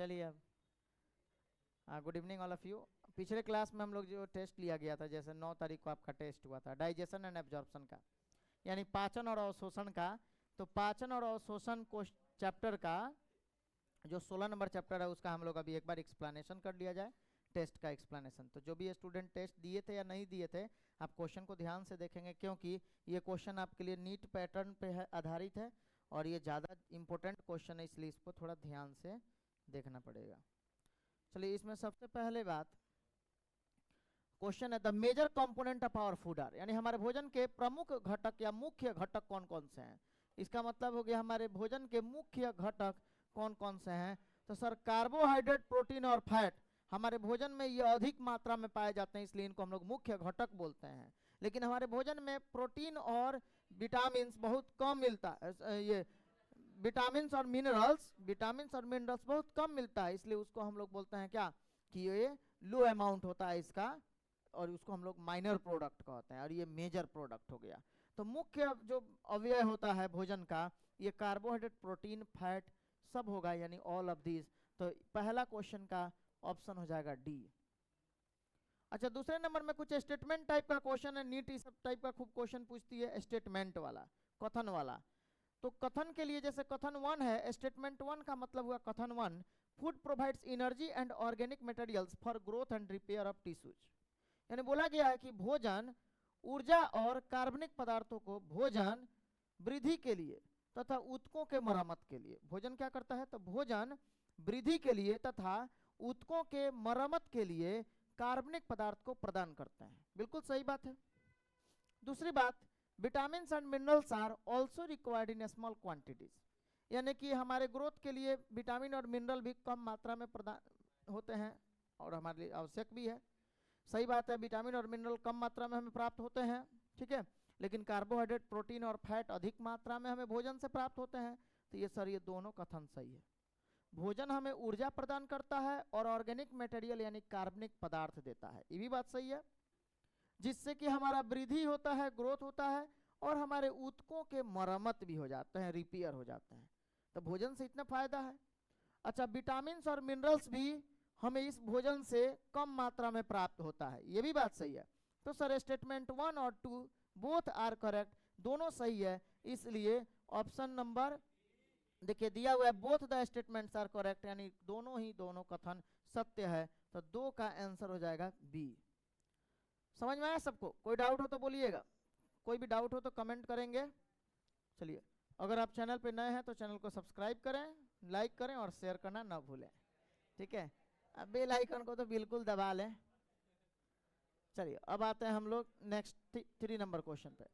चलिए अब good evening all of you. पिछले क्लास में हम लोग जो टेस्ट लिया गया था, जैसे 9 तारीख को आपका टेस्ट हुआ था डाइजेशन एंड एब्जॉर्प्शन का, यानी पाचन और अवशोषण का। तो पाचन और अवशोषण को चैप्टर का जो 16 नंबर चैप्टर है उसका हम लोग अभी एक बार एक्सप्लेनेशन कर लिया जाए, टेस्ट का एक्सप्लेनेशन। तो जो भी स्टूडेंट टेस्ट दिए थे या नहीं दिए थे, आप क्वेश्चन को ध्यान से देखेंगे, क्योंकि ये क्वेश्चन आपके लिए नीट पैटर्न पे है आधारित है और ये ज़्यादा इंपॉर्टेंट क्वेश्चन है, इसलिए इसको थोड़ा ध्यान से देखना पड़ेगा। चलिए, इसमें सबसे पहले बात क्वेश्चन है the major component of our food are, यानी हमारे भोजन के प्रमुख घटक या मुख्य घटक कौन कौन से हैं। इसका मतलब हो गया हमारे भोजन के मुख्य घटक कौन कौन से हैं। तो सर, कार्बोहाइड्रेट, प्रोटीन और फैट हमारे भोजन में ये अधिक मात्रा में पाए जाते हैं, इसलिए इनको हम लोग मुख्य घटक बोलते हैं। लेकिन हमारे भोजन में प्रोटीन और विटामिन बहुत कम मिलता है, ये विटामिन और मिनरल्स बहुत कम मिलता है, इसलिए उसको हम लोग बोलते हैं क्या कि ये लो अमाउंट होता है इसका, और उसको हम लोग माइनर प्रोडक्ट कहते हैं, और ये मेजर प्रोडक्ट हो गया। तो मुख्य जो अवयव होता है भोजन का, ये कार्बोहाइड्रेट, प्रोटीन, फैट सब होगा, यानी ऑल ऑफ दिस। तो पहला क्वेश्चन का ऑप्शन हो जाएगा डी। अच्छा, दूसरे नंबर में कुछ स्टेटमेंट टाइप का क्वेश्चन है। नीट इस सब टाइप का खूब क्वेश्चन पूछती है, स्टेटमेंट वाला, कथन वाला। तो कथन के लिए जैसे कथन 1 है, स्टेटमेंट 1 का मतलब हुआ कथन 1, food provides energy and organic materials for growth and repair of tissues. यानी बोला गया है कि भोजन ऊर्जा और कार्बनिक पदार्थों को भोजन वृद्धि के लिए तथा ऊतकों के मरम्मत के लिए, भोजन क्या करता है, तो भोजन वृद्धि के लिए तथा ऊतकों के मरम्मत के लिए कार्बनिक पदार्थ को प्रदान करते हैं। बिल्कुल सही बात है। दूसरी बात, vitamin and minerals are also required in small quantities, यानी कि हमारे ग्रोथ के लिए विटामिन और मिनरल भी कम मात्रा में प्रदान होते हैं और हमारे लिए आवश्यक भी है। सही बात है, विटामिन और मिनरल कम मात्रा में हमें प्राप्त होते हैं, ठीक है, लेकिन कार्बोहाइड्रेट, प्रोटीन और फैट अधिक मात्रा में हमें भोजन से प्राप्त होते हैं। तो ये सर, ये दोनों कथन सही है। भोजन हमें ऊर्जा प्रदान करता है और ऑर्गेनिक मटेरियल यानी कार्बनिक पदार्थ देता है, ये भी बात सही है, जिससे कि हमारा वृद्धि होता है, ग्रोथ होता है, और हमारे ऊतकों के मरम्मत भी हो जाते हैं, रिपेयर हो जाते हैं। तो भोजन से इतना फायदा है। अच्छा, विटामिन और मिनरल्स भी हमें इस भोजन से कम मात्रा में प्राप्त होता है, ये भी बात सही है। तो सर, स्टेटमेंट 1 और 2 बोथ आर करेक्ट, दोनों सही है, इसलिए ऑप्शन नंबर देखिए दिया हुआ है, both the statements are correct, यानी दोनों कथन सत्य है। तो 2 का आंसर हो जाएगा बी। समझ में आया सबको? कोई डाउट हो तो बोलिएगा, कोई भी डाउट हो तो कमेंट करेंगे। चलिए, अगर आप चैनल पे नए हैं तो चैनल को सब्सक्राइब करें, लाइक करें और शेयर करना ना भूलें, ठीक है। अब बेल आइकन को तो बिल्कुल दबा लें। चलिए, अब आते हैं हम लोग नेक्स्ट 3 नंबर क्वेश्चन पे।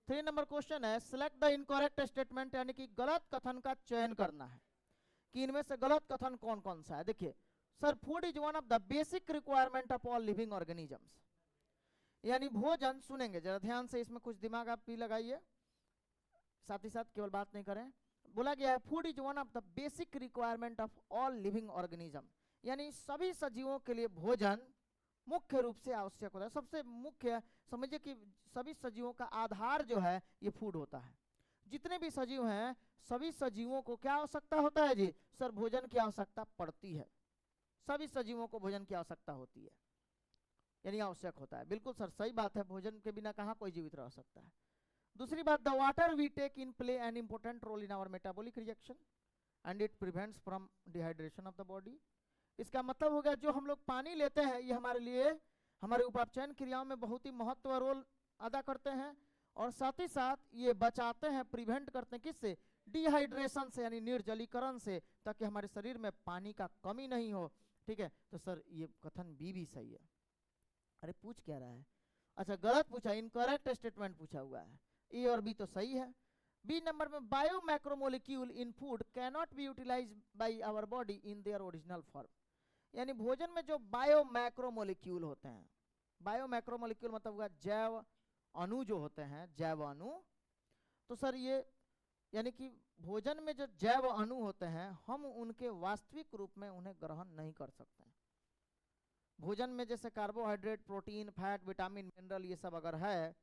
3 नंबर क्वेश्चन है, सिलेक्ट द इनकरेक्ट स्टेटमेंट, यानी कि गलत कथन का चयन करना है कि इनमें से गलत कथन कौन कौन सा है। देखिए sir, food is one of the basic requirement of all living organisms, यानी भोजन, सुनेंगे जरा ध्यान से, इसमें कुछ दिमाग आप भी लगाइए, साथ ही साथ केवल बात नहीं करें। बोला गया है food is one of the basic requirement of all living organism, यानी सभी सजीवों के लिए भोजन मुख्य रूप से आवश्यक होता है। सबसे मुख्य समझिए कि सभी सजीवों का आधार जो है ये फूड होता है। जितने भी सजीव हैं, सभी सजीवों को क्या आवश्यकता होता है जी? सर, भोजन की आवश्यकता पड़ती है, सभी सजीवों को भोजन की आवश्यकता होती है, यानी आवश्यक होता है। बिल्कुल सर, सही बात है, भोजन के बिना कहाँ कोई जीवित रह सकता है। दूसरी बात, the water we take in play an important role in our metabolic reaction and it prevents from dehydration of the body. इसका मतलब हो गया, जो हम लोग पानी लेते हैं ये हमारे लिए, हमारे उपापचयन क्रियाओं में बहुत ही महत्व रोल अदा करते हैं, और साथ ही साथ ये बचाते हैं, प्रिवेंट करते हैं, किससे? डिहाइड्रेशन से, यानी निर्जलीकरण से, ताकि हमारे शरीर में पानी का कमी नहीं हो, ठीक है। तो सर, ये कथन बी भी सही है। अरे पूछ क्या रहा है? अच्छा, गलत पूछा, इनकरेक्ट स्टेटमेंट पूछा हुआ है। ए और बी तो सही है। बी नंबर में, bio macromolecule in food can not be utilise by our body in their original form, यानी भोजन में जो बायो मैक्रोमोलिक्यूल होते हैं, बायो मैक्रोमोलिक्यूल मतलब हुआ जैव अणु जो होते हैं, जैव अणु। तो सर, ये यानी कि भोजन में जो जैव अणु होते हैं, हम उनके वास्तविक रूप में उन्हें ग्रहण नहीं कर सकते हैं। भोजन में जैसे carbohydrate, protein, fat, vitamin, mineral ये सब अगर है,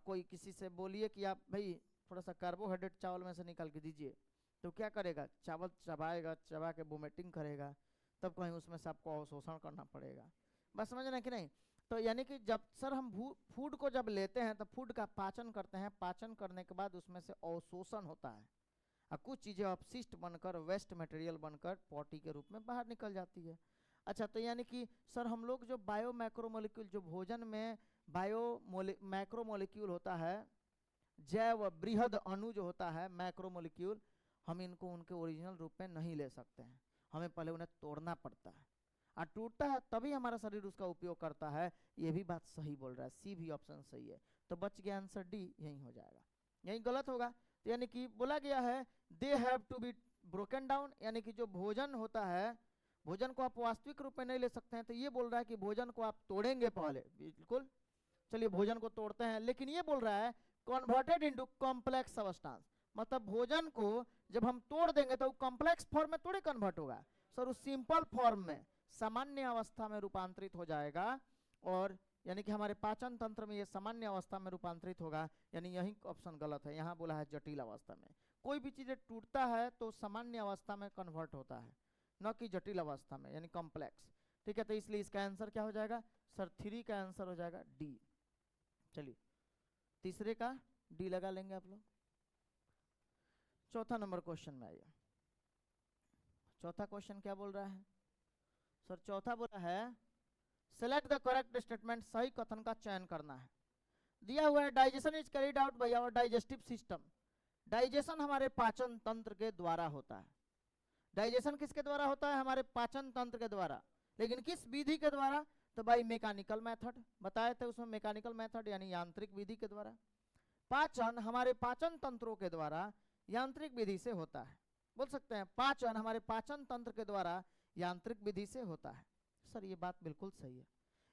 कोई किसी से बोलिए कि आप भाई थोड़ा सा कार्बोहाइड्रेट चावल में से निकाल के दीजिए, तो क्या करेगा, चावल चबाएगा, चबा के वोमिटिंग करेगा, तब कहीं उसमें से आपको अवशोषण करना पड़ेगा। बस समझ रहे कि नहीं। तो यानी कि जब सर हम फूड को जब लेते हैं तो फूड का पाचन करते हैं, पाचन करने के बाद उसमें से अवशोषण होता है और कुछ चीज़ें अपशिष्ट बनकर, वेस्ट मटेरियल बनकर पॉटी के रूप में बाहर निकल जाती है। अच्छा, तो यानी कि सर हम लोग जो बायो मैक्रोमोलिक्यूल, जो भोजन में बायो मैक्रोमोलिक्यूल होता है, जैव बृहद अणु जो होता है मैक्रोमोलिक्यूल, हम इनको उनके ओरिजिनल रूप में नहीं ले सकते हैं, हमें पहले उन्हें तोड़ना पड़ता है और टूटता है तभी हमारा शरीर उसका उपयोग करता है। ये भी बात सही बोल रहा है, सी भी ऑप्शन सही है। तो बच गया आंसर डी, यही हो जाएगा, यही गलत होगा। तो यानी कि बोला गया है they have to be broken down, यानी कि जो भोजन होता है, भोजन को आप वास्तविक रूप में नहीं ले सकते हैं। तो ये बोल रहा है कि भोजन को आप तोड़ेंगे पहले, बिल्कुल। चलिए भोजन को तोड़ते हैं, लेकिन ये बोल रहा है कन्वर्टेड इनटू कॉम्प्लेक्स सबस्टेंस, मतलब भोजन को जब हम तोड़ देंगे तो कॉम्प्लेक्स फॉर्म में थोड़े कन्वर्ट होगा सर, उस सिंपल फॉर्म में सामान्य अवस्था में रूपांतरित हो जाएगा। और यानी कि हमारे पाचन तंत्र में ये सामान्य अवस्था में रूपांतरित होगा, यानी यही ऑप्शन गलत है। यहाँ बोला है जटिल अवस्था में, कोई भी चीज़ टूटता है तो सामान्य अवस्था में कन्वर्ट होता है, न कि जटिल अवस्था में, यानी कॉम्प्लेक्स। ठीक है, तो इसलिए इसका आंसर क्या हो जाएगा सर, 3 का आंसर हो जाएगा डी। चलिए तीसरे का डी लगा लेंगे आप लोग। चौथा नंबर क्वेश्चन में आइए। चौथा क्वेश्चन क्या बोल रहा है सर, चौथा बोला है सेलेक्ट द करेक्ट स्टेटमेंट, सही कथन का चयन करना है। दिया हुआ है digestion is carried out by our digestive system, digestion हमारे पाचन तंत्र के द्वारा होता है। डाइजेशन किसके द्वारा होता है, हमारे पाचन तंत्र के द्वारा, लेकिन किस विधि के द्वारा, तो भाई मैकेनिकल मेथड बताए थे उसमें, मैकेनिकल मेथड यानी यांत्रिक विधि के द्वारा। पाचन हमारे पाचन तंत्रों के द्वारा यांत्रिक विधि से होता है, बोल सकते हैं पाचन हमारे पाचन तंत्र के द्वारा यांत्रिक विधि से होता है। सर ये बात बिल्कुल सही है,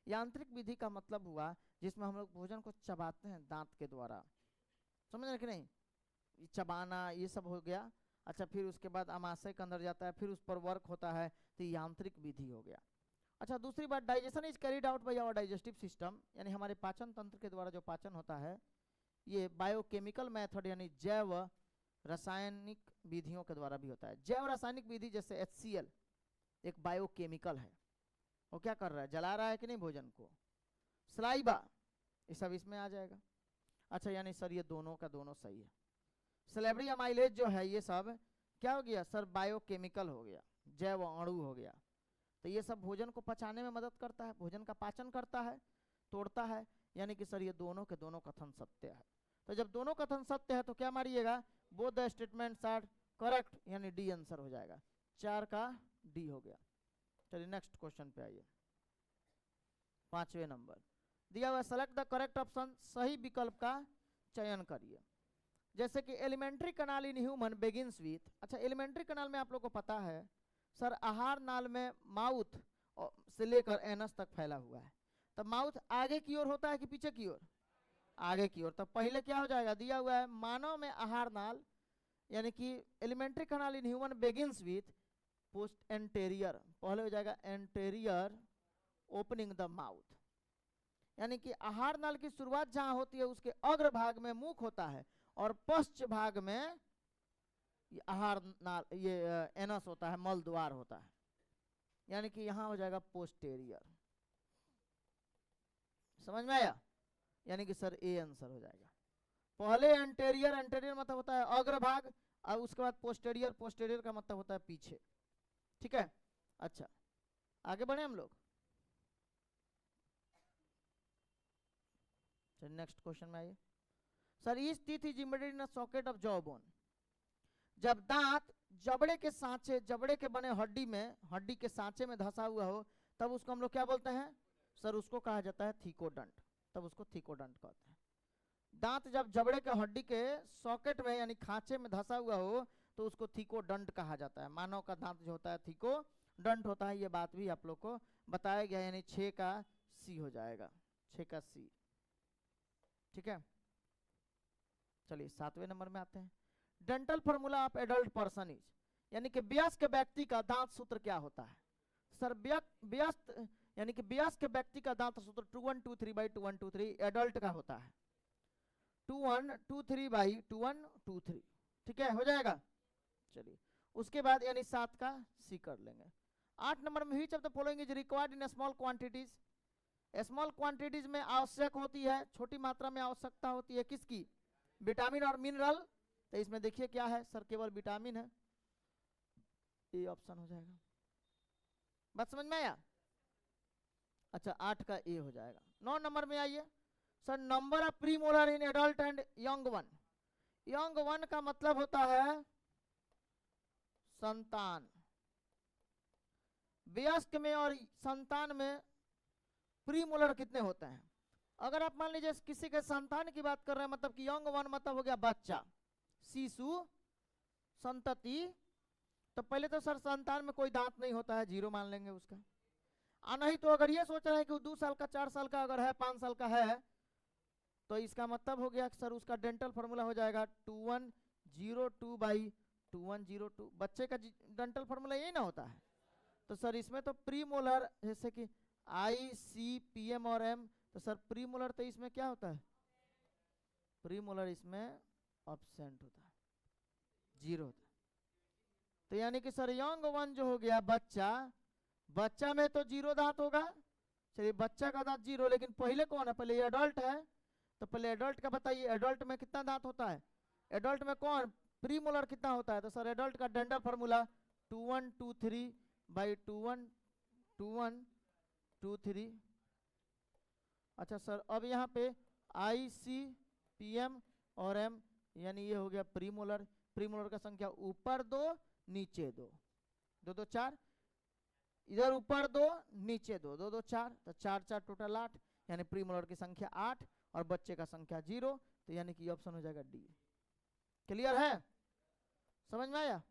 यांत्रिक विधि का मतलब हुआ जिसमें हम लोग भोजन को चबाते हैं दांत के द्वारा, समझ रहे कि नहीं, चबाना ये सब हो गया। अच्छा, फिर उसके बाद अमाशय के अंदर जाता है, फिर उस पर वर्क होता है, तो यांत्रिक विधि हो गया। अच्छा, दूसरी बात digestion is carried out by our digestive system, यानी हमारे पाचन तंत्र के द्वारा जो पाचन होता है ये बायोकेमिकल मेथड यानी जैव रासायनिक विधियों के द्वारा भी होता है। जैव रासायनिक विधि जैसे HCl एक बायोकेमिकल है, वो क्या कर रहा है, जला रहा है कि नहीं भोजन को, सलाइबा, ये सब इसमें आ जाएगा। अच्छा, यानी सर ये दोनों का दोनों सही है। सेलेब्री अमाइलेज जो है ये सब क्या हो गया सर, बायोकेमिकल हो गया, जैव अणु हो गया। तो ये सब भोजन को पचाने में मदद करता है, भोजन का पाचन करता है, तोड़ता है, यानी कि सर ये दोनों के दोनों कथन सत्य है। तो जब दोनों कथन सत्य है तो क्या मारिएगा, both the statements are correct, यानी डी आंसर हो जाएगा। 4 का डी हो गया। चलिए नेक्स्ट क्वेश्चन पे आइए। 5वें नंबर दिया हुआ सेलेक्ट द करेक्ट ऑप्शन, सही विकल्प का चयन करिए। जैसे कि elementary kanal in human begins with, अच्छा एलिमेंट्री कनाल में आप लोग को पता है सर आहार नाल में माउथ से लेकर एनस तक फैला हुआ है, तो माउथ आगे की ओर होता है कि पीछे की ओर, आगे की ओर। तो पहले क्या हो जाएगा, दिया हुआ है मानव में आहार नाल, यानी कि elementary kanal in human begins with post anterior, पहले हो जाएगा एंटेरियर ओपनिंग द माउथ, यानी कि आहार नाल की शुरुआत जहां होती है उसके अग्र भाग में मुख होता है और पश्च भाग में आहार नाल ये एनस होता है, मल द्वार होता है, यानी कि यहां हो जाएगा पोस्टेरियर। समझ में आया, यानी कि सर ए आंसर हो जाएगा। पहले एंटेरियर, एंटेरियर मतलब होता है अग्र भाग, और उसके बाद पोस्टेरियर, पोस्टेरियर का मतलब होता है पीछे। ठीक है, अच्छा आगे बढ़े हम लोग। चलिए नेक्स्ट क्वेश्चन में आइए। सर इस teeth is embedded in a socket of jaw bone, जब दांत जबड़े के सांचे, जबड़े के बने हड्डी में, हड्डी के सांचे में धंसा हुआ हो तब उसको हम लोग क्या बोलते हैं सर, उसको कहा जाता है थीकोडंट, तब उसको थीकोडंट कहते हैं। दांत जब जबड़े के हड्डी के सॉकेट में यानी खांचे में धंसा हुआ हो तो उसको थीकोडंट कहा जाता है। मानव का दांत जो होता है थीकोडंट होता है, ये बात भी आप लोग को बताया गया, यानी 6 का सी हो जाएगा, 6 का सी। ठीक है, चलिए 7वें नंबर में आते हैं। Dental formula of adult person is, यानी कि वयस्क व्यक्ति का दांत सूत्र क्या होता है सर, व्यस्त यानी कि वयस्क व्यक्ति का दांत सूत्र 2123/2123 एडल्ट का होता है, 2123/2123। ठीक है, हो जाएगा। चलिए उसके बाद यानी 7 का सी कर लेंगे। 8 नंबर में which of the following is required in small quantities. Small quantities में आवश्यक होती है, छोटी मात्रा में आवश्यकता होती है किसकी, विटामिन और मिनरल। तो इसमें देखिए क्या है सर, केवल विटामिन है, ये ऑप्शन हो जाएगा। बात समझ में आया? अच्छा 8 का ए हो जाएगा। 9 नंबर में आइए sir, number of premolar in adult and young one. Young one का मतलब होता है संतान। वयस्क में और संतान में प्रीमोलर कितने होते हैं? अगर आप मान लीजिए किसी के संतान की बात कर रहे हैं, मतलब कि यंग वन मतलब हो गया बच्चा, शिशु, संतति, तो पहले तो सर संतान में कोई दांत नहीं होता है, 0 मान लेंगे उसका। नहीं तो अगर ये सोच रहे हैं कि 2 साल का, 4 साल का अगर है, 5 साल का है, तो इसका मतलब हो गया सर उसका डेंटल फार्मूला हो जाएगा 2102/2102। बच्चे का डेंटल फार्मूला यही ना होता है। तो सर इसमें तो प्रीमोलर जैसे कि आई सी पी एम और एम, तो सर प्रीमोलर तो इसमें क्या होता है, प्रीमोलर इसमें एब्सेंट होता है, 0 होता है। तो यानी कि सर यंग वन जो हो गया बच्चा, बच्चा में तो 0 दांत होगा। चलिए बच्चा का दांत 0, लेकिन पहले कौन है, पहले ये एडल्ट है, तो पहले एडल्ट का बताइए, एडल्ट में कितना दांत होता है, एडल्ट में कौन प्रीमोलर कितना होता है? तो सर एडल्ट का डेंटल फार्मूला 2123/2123। अच्छा सर अब यहाँ पे आई सी पी एम और एम, यानी ये हो गया प्रीमोलर। प्रीमोलर का संख्या ऊपर 2 नीचे 2, 2 2 4, इधर ऊपर 2 नीचे 2, 2 2 4, तो 4 4 टोटल 8, यानी प्रीमोलर की संख्या 8 और बच्चे का संख्या 0, तो यानी कि ऑप्शन हो जाएगा डी। क्लियर है, समझ में आया?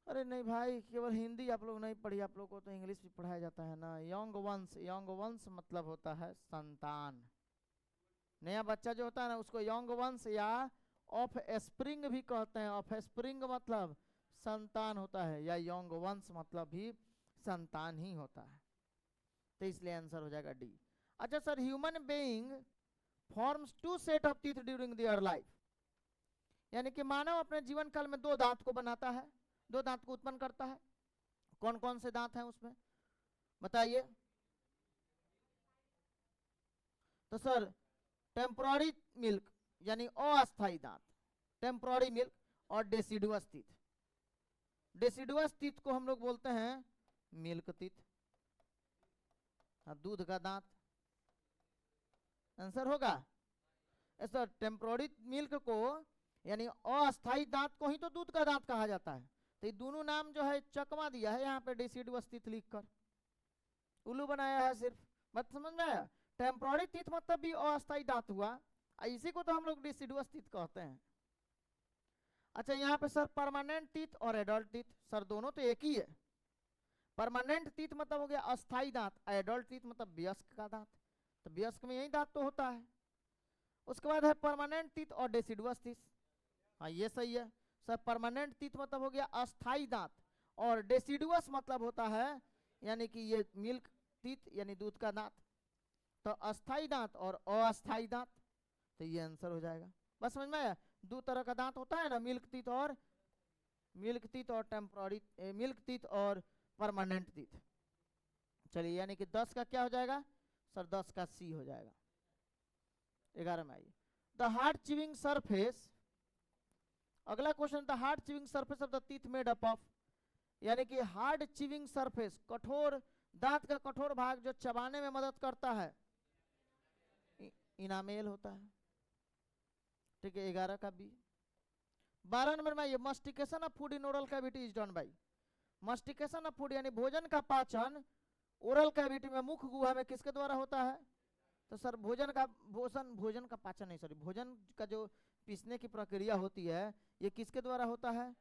अरे नहीं भाई, केवल हिंदी आप लोग नहीं पढ़ी, आप लोग को तो इंग्लिश भी पढ़ाया जाता है ना। यंग वंश, यंग वंश मतलब होता है संतान। नया बच्चा जो होता है ना उसको यंग वंश या ऑफ स्प्रिंग भी कहते हैं। ऑफ स्प्रिंग मतलब संतान होता है, या यंग वंश मतलब भी संतान ही होता है। तो इसलिए आंसर हो जाएगा डी। अच्छा sir, human being forms 2 set of teeth during their life, यानी कि मानव अपने जीवन काल में 2 दांत को बनाता है, 2 दांत को उत्पन्न करता है। कौन कौन से दांत हैं उसमें बताइए? तो सर टेम्पोररी मिल्क यानी अस्थायी दांत, टेम्पोररी मिल्क, और डेसिडुअस टीथ। डेसिडुअस टीथ को हम लोग बोलते हैं मिल्क टीथ, दूध का दांत। आंसर होगा ऐसा, टेम्पोररी मिल्क को यानी अस्थायी दांत को ही तो दूध का दांत कहा जाता है। तो ये दोनों नाम जो है चकमा दिया है यहाँ पे डेसिडुअस टीथ लिखकर, उल्लू बनाया है सिर्फ। मत समझ में आया? टेम्पोररी टीथ मतलब भी अस्थायी दांत हुआ, इसी को तो हम लोग डेसिडुअस टीथ कहते हैं। अच्छा यहाँ पे सर परमानेंट टीथ और एडल्ट टीथ, सर दोनों तो एक ही है। परमानेंट टीथ मतलब हो गया अस्थायी दांत, एडल्ट टीथ मतलब वयस्क का दांत, तो वयस्क में यही दांत तो होता है। उसके बाद है परमानेंट टीथ और डेसिडुअस टीथ। हाँ ये सही है सर, परमानेंट टीथ मतलब हो गया अस्थायी दांत, और डेसिडुअस मतलब होता है यानी कि ये मिल्क टीथ यानी दूध का दांत। तो अस्थायी दांत और अस्थायी दांत, तो ये आंसर हो जाएगा। बस समझ में आया? 2 तरह का दांत होता है ना, मिल्क टीथ और टेम्पोररी, मिल्क टीथ और परमानेंट टीथ। चलिए यानी कि 10 का क्या हो जाएगा सर? 10 का सी हो जाएगा। 11 में आइए, द हार्ड चिविंग सरफेस। अगला question, the hard chewing surface of the teeth made up of, यानी कि हार्ड चिविंग सरफेस, कठोर दांत का कठोर भाग जो चबाने में मदद करता है, इनामेल होता है। ठीक है, 11 का बी। 12 नंबर में ये mastication of food in oral cavity is done by. Mastication of food यानी भोजन का पाचन ओरल कैविटी में, मुख गुहा में किसके द्वारा होता है? तो सर भोजन का पाचन नहीं, सॉरी, भोजन का जो पीसने की प्रक्रिया होती है ये किसके द्वारा होता है?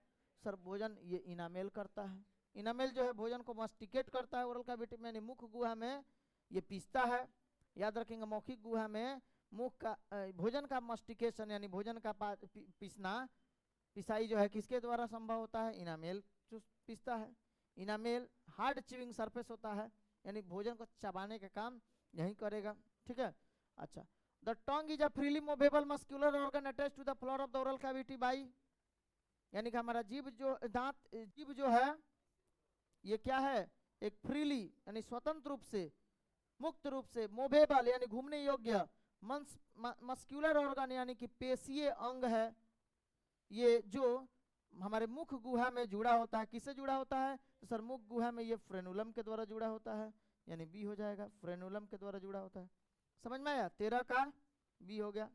सर भोजन ये इनामेल करता है। इनामेल जो है भोजन को मस्टिकेट करता है ओरल कैविटी में, यानी मुख गुहा में ये पीसता है। याद रखेंगे, मौखिक गुहा में मुख का भोजन का मस्टिकेशन यानी भोजन का पिसाई जो है किसके द्वारा संभव होता है? इनामेल पीसता है। इनामेल हार्ड चिविंग सरफेस होता है, यानी भोजन को चबाने का काम यही करेगा। ठीक है। अच्छा, the tongue is a freely movable muscular organ attached to the floor of the oral cavity by, यानी कि हमारा जीभ जो जीभ जो है ये क्या है, एक फ्रीली यानी स्वतंत्र रूप से, मुक्त रूप से, मूवेबल यानी घूमने योग्य, मस्क्यूलर ऑर्गन यानी कि पेशीय अंग है ये, जो हमारे मुख गुहा में जुड़ा होता है। किससे जुड़ा होता है? तो सर मुख गुहा में ये फ्रेनुलम के द्वारा जुड़ा होता है, यानी बी हो जाएगा, फ्रेनुलम के द्वारा जुड़ा होता है। समझ में आया? 13 का बी हो गया।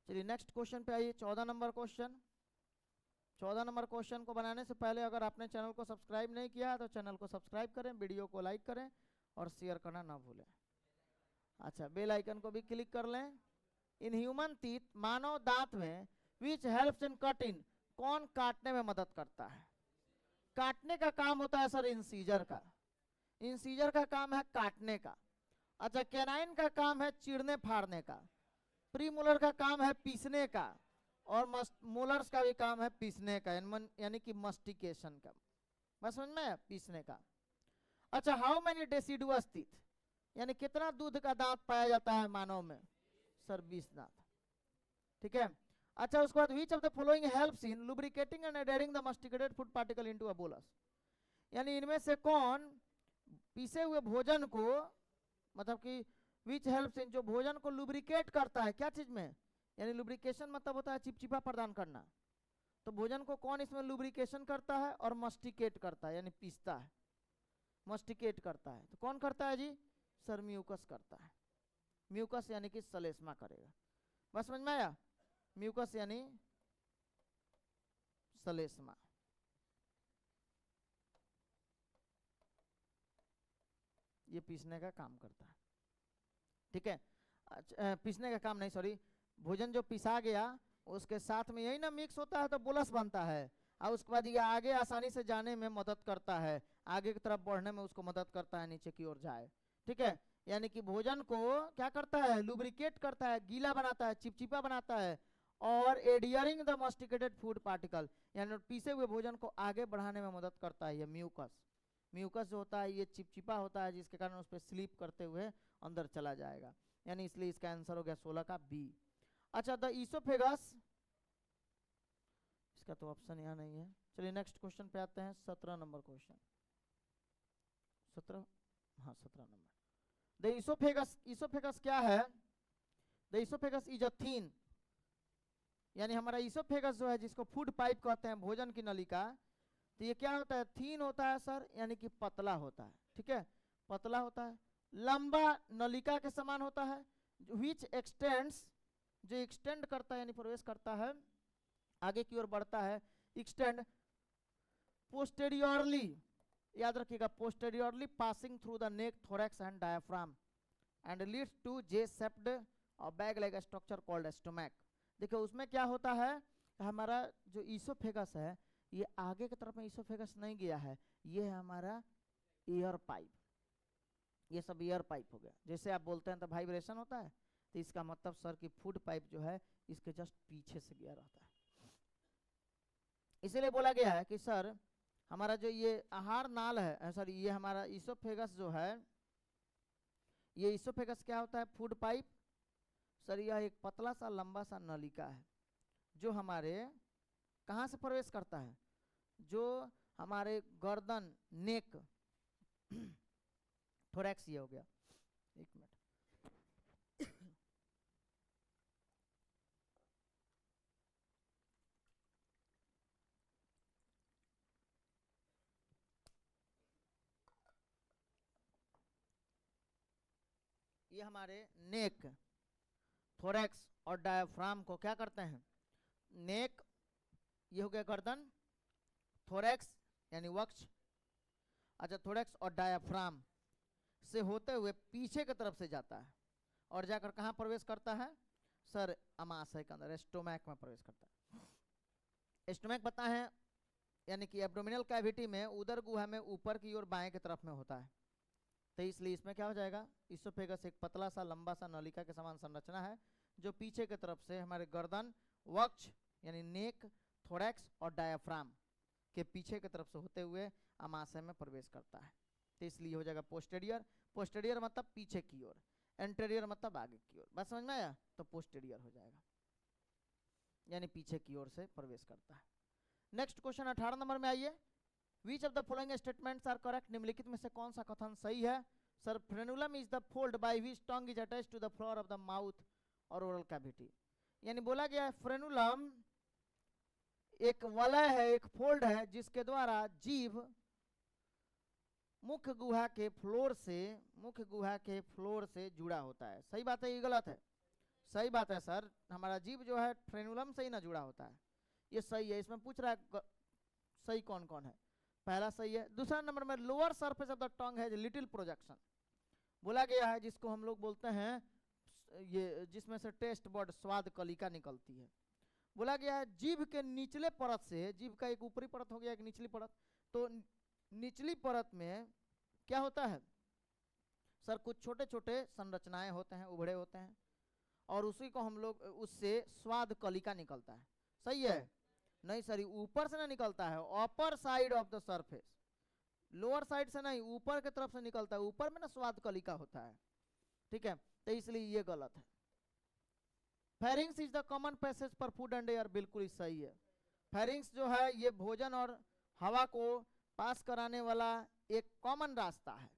चलिए नेक्स्ट क्वेश्चन पे आइए, 14 नंबर क्वेश्चन। 14 नंबर क्वेश्चन को बनाने से पहले अगर आपने चैनल को सब्सक्राइब नहीं किया तो चैनल को सब्सक्राइब करें, वीडियो को लाइक करें और शेयर करना ना भूलें। अच्छा, बेल आइकन को भी क्लिक कर लें। इन ह्यूमन टीथ, मानव दांत में, विच हेल्प्स इन कटिंग, कौन काटने में मदद करता है? काटने का काम होता है सर इंसीजर का, इंसीजर का काम है काटने का। अच्छा, कैनाइन का काम है चीरने फाड़ने का, प्रीमोलर का काम है पीसने का, और मोलर्स का भी काम है पीसने का, यानी कि मस्टिकेशन का। बस समझ में? पीसने का। अच्छा, हाउ मेनी डेसिडुअस टीथ, यानी कितना दूध का दांत पाया जाता है मानव में? सर 20 दांत। ठीक है। अच्छा, उसके बाद which of the following helps in lubricating and adhering the masticated food particle into a bolus, यानी इनमें से कौन पीसे हुए भोजन को, मतलब कि विच हेल्प्स इन, जो भोजन को लुब्रिकेट करता है, क्या चीज में? यानी लुब्रिकेशन मतलब होता है चिपचिपा प्रदान करना, तो भोजन को कौन इसमें लुब्रिकेशन करता है और मस्टिकेट करता है, यानी पीसता है, मस्टिकेट करता है। तो कौन करता है जी? सर म्यूकस करता है। म्यूकस यानी कि सलेस्मा करेगा। बस समझ में आया? म्यूकस यानी सलेस्मा। ये पीसने का काम करता है। ठीक है। पीसने का काम नहीं, सॉरी, भोजन जो पिसा गया उसके साथ में यही ना मिक्स होता है तो बोलस बनता है, और उसके बाद ये आगे आसानी से जाने में मदद करता है, आगे की तरफ बढ़ने में उसको मदद करता है, नीचे की ओर जाए। ठीक है। यानी कि भोजन को क्या करता है? लुब्रिकेट करता है, गीला बनाता है, चिपचिपा बनाता है, और एडियरिंग द मस्टिकेटेड फूड पार्टिकल, यानी पीसे हुए भोजन को आगे बढ़ाने में मदद करता है ये म्यूकस। म्यूकस जो होता है ये चिपचिपा होता है, जिसके कारण उस पर स्लीप करते हुए अंदर चला जाएगा, यानी इसलिए इसका आंसर हो गया 16 का बी। अच्छा, द ईसोफेगस, इसका तो ऑप्शन यहाँ नहीं है। चलिए नेक्स्ट क्वेश्चन पे आते हैं, 17 नंबर क्वेश्चन। 17, हाँ 17 नंबर। द ईसोफेगस, ईसोफेगस क्या है? The oesophagus is a thin, यानी हमारा ईसोफेगस जो है, जिसको फूड पाइप कहते हैं, भोजन की नलिका, तो ये क्या होता है? थीन होता है सर, यानी कि पतला होता है। ठीक है, पतला होता है, लंबा नलिका के समान होता है, विच एक्सटेंड्स, जो एक्सटेंड करता है यानी प्रवेश करता है, आगे की ओर बढ़ता है, एक्सटेंड पोस्टेरियरली, याद रखिएगा, posteriorly passing through the neck, thorax and diaphragm, and leads to J shaped और bag like structure called stomach. देखिए उसमें क्या होता है, हमारा जो ईसोफेगस है, ये आगे की तरफ में ईसोफेगस नहीं गया है, ये है हमारा एयर पाइप, ये सब एयर पाइप हो गया। जैसे आप बोलते हैं तो वाइब्रेशन होता है, तो इसका मतलब सर की फूड पाइप जो है इसके जस्ट पीछे से गया रहता है। इसीलिए बोला गया है कि सर हमारा जो ये आहार नाल है, सर ये हमारा ईसोफेगस जो है, ये ईसोफेगस क्या होता है? Food pipe. सर यह एक पतला सा लंबा सा नलिका है, जो हमारे कहाँ से प्रवेश करता है? जो हमारे गर्दन, नेक, थोरैक्स, ये हो गया। एक मिनट, ये हमारे नेक, थोरैक्स और डायफ्राम को क्या करते हैं? नेक, ये हो गया गर्दन, थोरैक्स यानी वक्ष, अच्छा थोरैक्स और डायफ्राम से होते हुए पीछे की तरफ से जाता है, और जाकर कहाँ प्रवेश करता है? सर अमाशय के अंदर, स्टोमैक में प्रवेश करता है। स्टोमैक पता है, यानी कि एब्डोमिनल कैविटी में, उदर गुहा में ऊपर की ओर बाएं की तरफ में होता है, तो इसलिए इसमें क्या हो जाएगा? ईसोफेगस एक पतला सा लंबा सा नलिका के समान संरचना है, जो पीछे की तरफ से हमारे गर्दन, वक्ष यानी नेक, थोरैक्स और डायफ्राम के पीछे की तरफ से होते हुए अमाशय में प्रवेश करता है, तो इसलिए हो जाएगा पोस्टेरियर। पोस्टेरियर मतलब पीछे की ओर, एंटेरियर मतलब आगे की ओर। बस समझ में आया? तो पोस्टेरियर हो जाएगा, यानी पीछे की ओर से प्रवेश करता है। नेक्स्ट क्वेश्चन 18 नंबर में आइए। Which of the following statements are correct, निम्नलिखित में से कौन सा कथन सही है? Sir, frenulum is the fold by which tongue is attached to the floor of the mouth और ओरल कैविटी। यानी बोला गया है फ्रेनुलम एक वलय है, एक फोल्ड है जिसके द्वारा जीभ मुख्य गुहा के फ्लोर से जुड़ा होता है। सही बात है ये गलत है? सही बात है सर, हमारा जीभ जो है फ्रेनुलम से ही ना जुड़ा होता है, ये सही है। इसमें पूछ रहा है सही कौन कौन है, पहला सही है। दूसरा नंबर में lower surface of the tongue है लिटिल प्रोजेक्शन, बोला गया है जिसको हम लोग बोलते हैं ये, जिसमें से टेस्ट बर्ड स्वाद कलिका निकलती है। बोला गया है जीभ के निचले परत से, जीभ का एक ऊपरी परत हो गया एक निचली परत, तो निचली परत में क्या होता है सर, कुछ छोटे छोटे संरचनाएं होते हैं, उभड़े होते हैं, और उसी को हम लोग, उससे स्वाद कलिका निकलता है। सही है? नहीं सर, ऊपर से ना निकलता है, upper side of the surface, lower side से नहीं, ऊपर के तरफ से निकलता है, ऊपर में ना स्वाद कलिका होता है। ठीक है, तो इसलिए ये गलत है। Pharynx is the common passage for food and air, बिल्कुल सही है। फेरिंग्स जो है ये भोजन और हवा को पास कराने वाला एक कॉमन रास्ता है।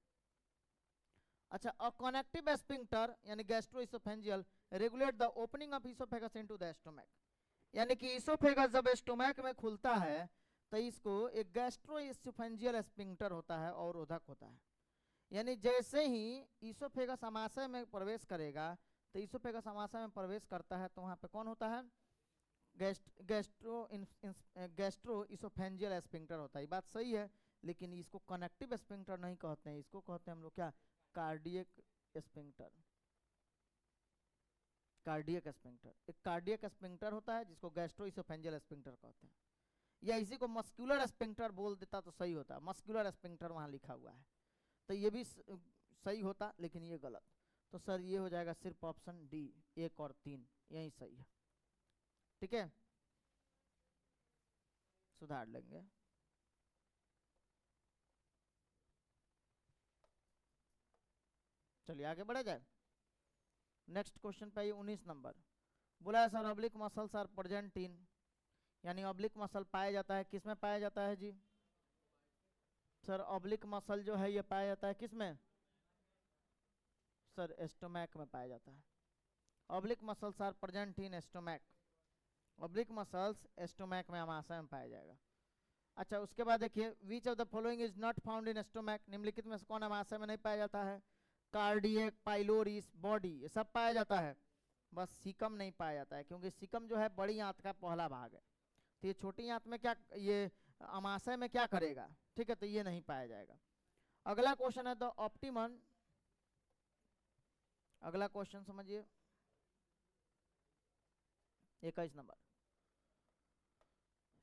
अच्छा, अ कनेक्टिव एस्फिंक्टर यानी gastroesophageal regulate the opening of esophagus into the stomach, यानी कि इसोफेगस जब स्टोमक में खुलता है तो इसको एक गैस्ट्रोइसोफेंजियल एस्फिंक्टर होता है और रोधक होता है। यानी जैसे ही इसोफेगस आमाशय में प्रवेश करेगा, तो इसोफेगस आमाशय में प्रवेश करता है तो वहाँ पे कौन होता है? गैस्ट्रो इसोफेंजियल एस्फिंक्टर होता है। ये बात सही है, लेकिन इसको कनेक्टिव एस्फिंक्टर नहीं कहते हैं, इसको कहते हैं हम लोग क्या? कार्डियक एस्फिंक्टर। कार्डियक एस्फिंक्टर, एक कार्डियक एस्फिंक्टर होता है जिसको गैस्ट्रो इसोफेंजियल एस्फिंक्टर कहते हैं, या इसी को मस्कुलर एस्फिंक्टर बोल देता तो सही होता। मस्कुलर एस्फिंक्टर वहाँ लिखा हुआ है, तो ये भी सही होता, लेकिन ये गलत। तो सर ये हो जाएगा सिर्फ ऑप्शन डी, 1 और 3 यही सही है। ठीक है, सुधार लेंगे। चलिए आगे बढ़ा जाए। नेक्स्ट क्वेश्चन पे 19 नंबर, बोला है sir oblique muscles are present in, यानी ऑब्लिक मसल पाया जाता है किसमें पाया जाता है जी? सर ऑब्लिक मसल जो है ये पाया जाता है किसमें? सर स्टोमैक में पाया जाता है। Oblique muscles are present in stomach, oblique muscles stomach में आमाशय में पाया जाएगा। अच्छा, उसके बाद देखिए, which of the following is not found in stomach, निम्नलिखित में से कौन आमाशय में नहीं पाया जाता है? कार्डियक, पाइलोरिस, बॉडी, ये सब पाया जाता है, बस सीकम नहीं पाया जाता है, क्योंकि सीकम जो है बड़ी आंत का पहला भाग है, तो ये छोटी आंत में क्या, ये आमाशय में क्या करेगा? ठीक है, तो ये नहीं पाया जाएगा। अगला क्वेश्चन है द ऑप्टिमम, अगला क्वेश्चन समझिए 21 नंबर।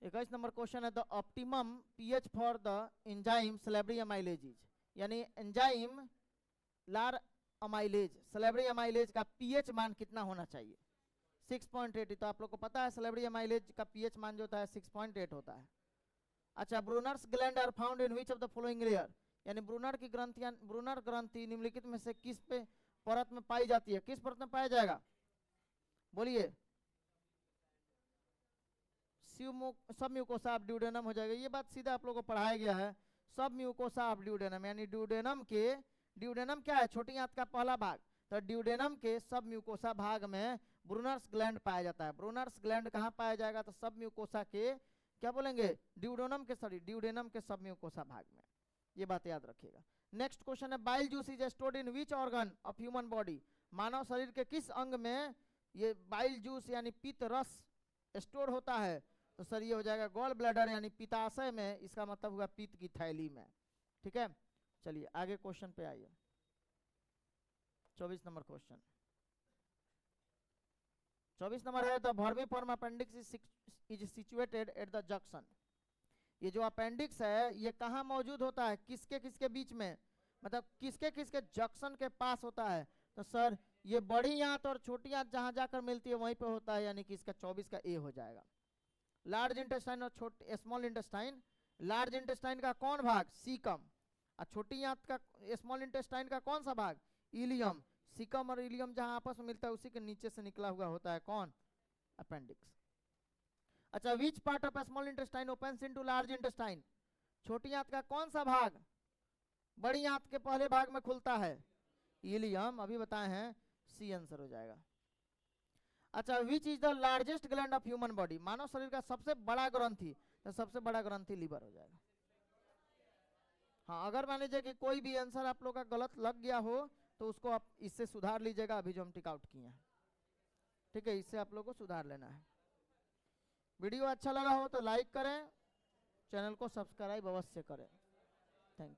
21 नंबर क्वेश्चन है the optimum pH for the enzyme salivary amylase, यानी एंजाइम लार अमाइलेज, सैलिब्री अमाइलेज का पीएच मान कितना होना चाहिए? 6.8। तो आप लोग को पता है सैलिब्री अमाइलेज का पीएच मान जो होता है 6.8 होता है। अच्छा, Brunner's gland are found in which of the following layer, यानी ब्रूनर की ग्रंथियां, ब्रूनर ग्रंथि निम्नलिखित में से किस पे परत में पाई जाती है? किस परत में पाया जाएगा? बोलिए। सब म्यूकोसा ऑफ ड्यूडेनम हो जाएगा। ये बात सीधा आप लोगों को पढ़ाया गया है, सब म्यूकोसा ऑफ ड्यूडेनम, यानी ड्यूडेनम के, ड्यूडेनम क्या है? छोटी आंत का पहला भाग, तो ड्यूडेनम के सब म्यूकोसा भाग में ब्रूनर्स ग्लैंड पाया जाता है। ब्रूनर्स ग्लैंड कहाँ पाया जाएगा? तो सब म्यूकोसा के, क्या बोलेंगे? ड्यूडेनम के, सॉरी ड्यूडेनम के सब म्यूकोसा भाग में, ये बात याद रखिएगा। नेक्स्ट क्वेश्चन है bile juice is stored in which organ of human body, मानव शरीर के किस अंग में ये बाइल जूस यानी पित्त रस स्टोर होता है? तो सर ये हो जाएगा गॉल ब्लैडर यानी पित्ताशय में, इसका मतलब हुआ पित्त की थैली में। ठीक है, चलिए आगे क्वेश्चन पे आइए। 24 नंबर क्वेश्चन, 24 नंबर है the vermiform appendix is situated at the junction, ये जो अपेंडिक्स है ये कहाँ मौजूद होता है? किसके किसके बीच में, मतलब किसके किसके जंक्शन के पास होता है? तो सर ये बड़ी आंत और छोटी आंत जहां जाकर मिलती है वहीं पे होता है, यानी कि इसका 24 का ए हो जाएगा। लार्ज इंटेस्टाइन और छोटे स्मॉल इंटेस्टाइन, लार्ज इंटेस्टाइन का कौन भाग? सीकम, और छोटी आंत का, स्मॉल इंटेस्टाइन का कौन सा भाग? इलियम। सीकम और इलियम जहां आपस में मिलता है उसी के नीचे से निकला हुआ होता है कौन? अपेंडिक्स। अच्छा, which part of small intestine opens into large intestine? छोटी आंत का कौन सा भाग बड़ी आंत के पहले भाग में खुलता है? इलियम, अभी बताए हैं, सी आंसर हो जाएगा। अच्छा, which is the largest gland of human body? मानव शरीर का सबसे बड़ा ग्रंथि, तो सबसे बड़ा ग्रंथि लीवर हो जाएगा। हाँ, अगर मान लीजिए कि कोई भी आंसर आप लोग का गलत लग गया हो तो उसको आप इससे सुधार लीजिएगा, अभी जो हम टिक आउट किए हैं, ठीक है, इससे आप लोग को सुधार लेना है। वीडियो अच्छा लगा हो तो लाइक करें, चैनल को सब्सक्राइब अवश्य करें। Thank you.